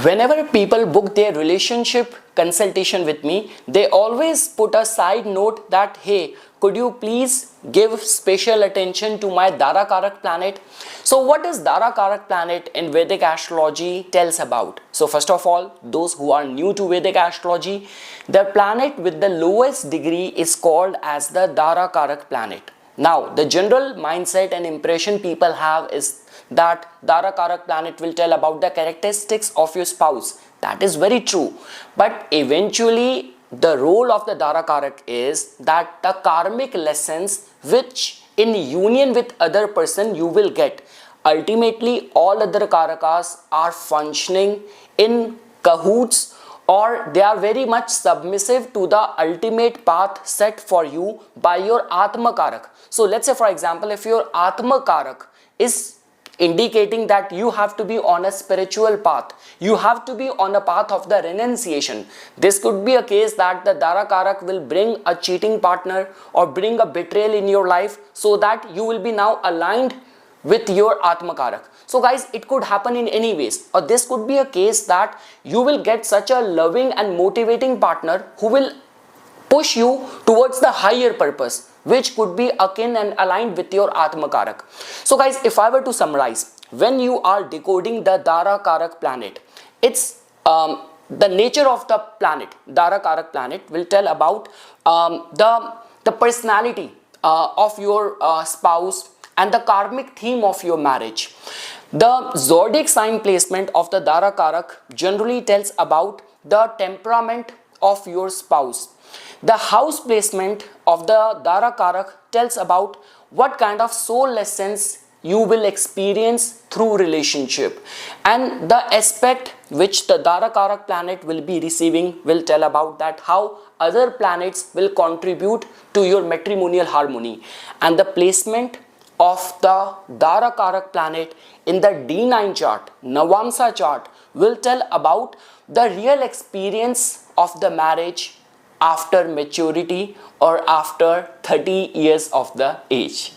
Whenever people book their relationship consultation with me, they always put a side note that, hey, could you please give special attention to my Dara Karak planet? So what is Dara Karak planet in Vedic astrology tells about? So first of all, those who are new to Vedic astrology, the planet with the lowest degree is called as the Dara Karak planet. Now, the general mindset and impression people have is that Dara Karak planet will tell about the characteristics of your spouse. That is very true. But eventually, the role of the Dara Karak is that the karmic lessons which in union with other person you will get. Ultimately, all other Karakas are functioning in cahoots, or they are very much submissive to the ultimate path set for you by your Atma Karak. So let's say, for example, if your Atma Karak is indicating that you have to be on a spiritual path, you have to be on a path of the renunciation. This could be a case that the Dara Karak will bring a cheating partner or bring a betrayal in your life, so that you will be now aligned with your Atma Karak. So guys, it could happen in any ways, or this could be a case that you will get such a loving and motivating partner who will push you towards the higher purpose, which could be akin and aligned with your Atma Karak. So guys, if I were to summarize, when you are decoding the Dara Karak planet, it's the nature of the planet. Dara Karak planet will tell about the personality of your spouse and the karmic theme of your marriage. The zodiac sign placement of the Dara Karak generally tells about the temperament of your spouse. The house placement of the Dara Karak tells about what kind of soul lessons you will experience through relationship, and the aspect which the Dara Karak planet will be receiving will tell about that how other planets will contribute to your matrimonial harmony. And the placement of the Dara Karak planet in the D9 chart, Navamsa chart, will tell about the real experience of the marriage after maturity or after 30 years of the age.